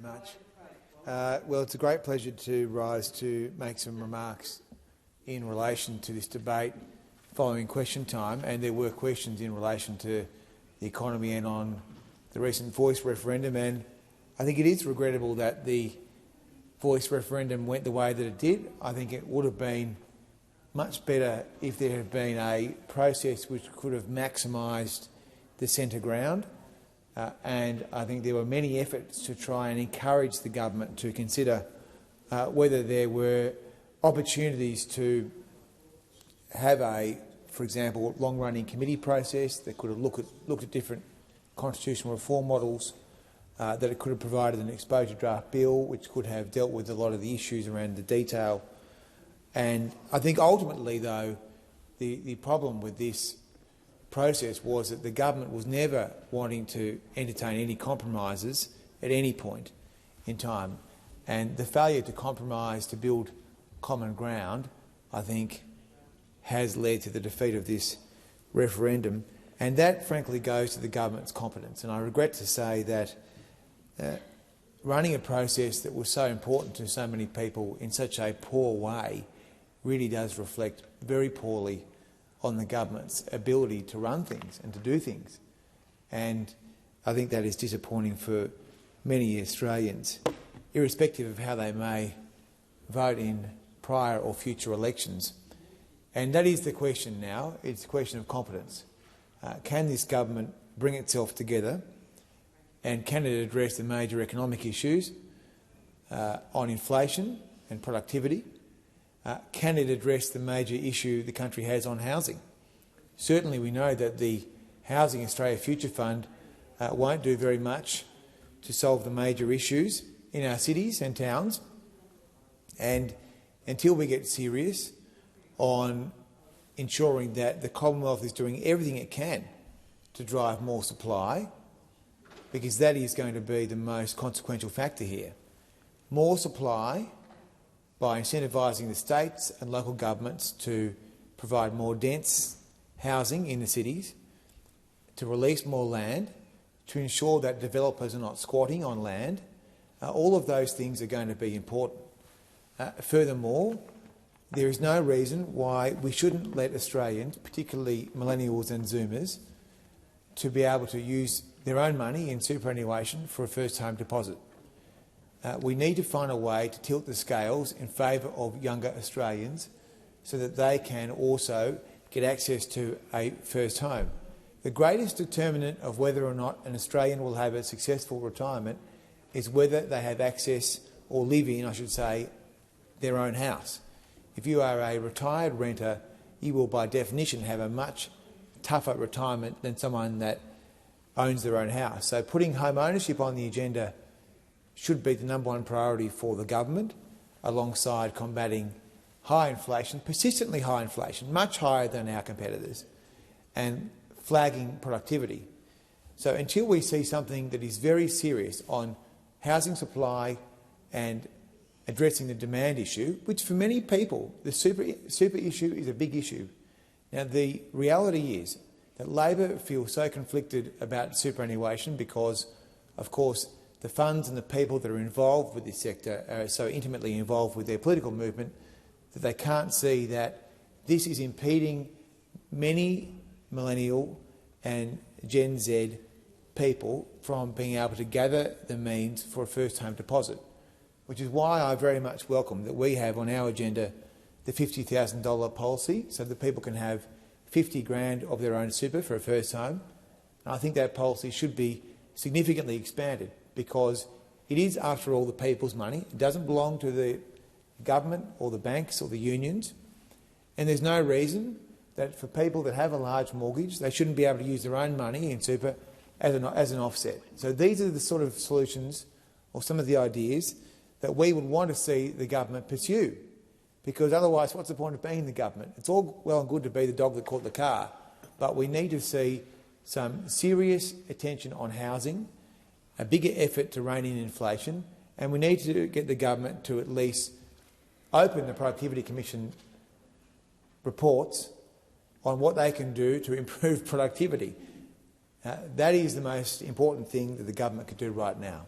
much. Well, it's a great pleasure to rise to make some remarks in relation to this debate following question time, and there were questions in relation to the economy and on the recent Voice referendum, and I think it is regrettable that the Voice referendum went the way that it did. I think it would have been much better if there had been a process which could have maximised the centre ground. And I think there were many efforts to try and encourage the government to consider whether there were opportunities to have a, for example, long-running committee process that could have looked at different constitutional reform models, that it could have provided an exposure draft bill which could have dealt with a lot of the issues around the detail. And I think ultimately, though, the problem with this process was that the government was never wanting to entertain any compromises at any point in time. And the failure to compromise to build common ground, I think, has led to the defeat of this referendum. And that, frankly, goes to the government's competence. And I regret to say that running a process that was so important to so many people in such a poor way really does reflect very poorly on the government's ability to run things and to do things. And I think that is disappointing for many Australians, irrespective of how they may vote in prior or future elections. And that is the question now. It's a question of competence. Can this government bring itself together, and can it address the major economic issues on inflation and productivity? Can it address the major issue the country has on housing? Certainly we know that the Housing Australia Future Fund won't do very much to solve the major issues in our cities and towns. And until we get serious on ensuring that the Commonwealth is doing everything it can to drive more supply, because that is going to be the most consequential factor here. More supply by incentivising the states and local governments to provide more dense housing in the cities, to release more land, to ensure that developers are not squatting on land. All of those things are going to be important. Furthermore, there is no reason why we shouldn't let Australians, particularly millennials and Zoomers, to be able to use their own money in superannuation for a first-home deposit. We need to find a way to tilt the scales in favour of younger Australians so that they can also get access to a first home. The greatest determinant of whether or not an Australian will have a successful retirement is whether they have access, or live in, I should say, their own house. If you are a retired renter, you will by definition have a much tougher retirement than someone that owns their own house. So putting home ownership on the agenda should be the number one priority for the government, alongside combating high inflation, persistently high inflation, much higher than our competitors, and flagging productivity. So until we see something that is very serious on housing supply and addressing the demand issue, which for many people, the super issue is a big issue. Now, the reality is that Labor feels so conflicted about superannuation because, of course, the funds and the people that are involved with this sector are so intimately involved with their political movement that they can't see that this is impeding many millennial and Gen Z people from being able to gather the means for a first-home deposit, which is why I very much welcome that we have on our agenda the $50,000 policy, so that people can have 50 grand of their own super for a first home. And I think that policy should be significantly expanded, because it is, after all, the people's money. It doesn't belong to the government or the banks or the unions. And there's no reason that for people that have a large mortgage, they shouldn't be able to use their own money in super as an offset. So these are the sort of solutions, or some of the ideas, that we would want to see the government pursue. Because otherwise, what's the point of being the government? It's all well and good to be the dog that caught the car, but we need to see some serious attention on housing, a bigger effort to rein in inflation, and we need to get the government to at least open the Productivity Commission reports on what they can do to improve productivity. That is the most important thing that the government could do right now.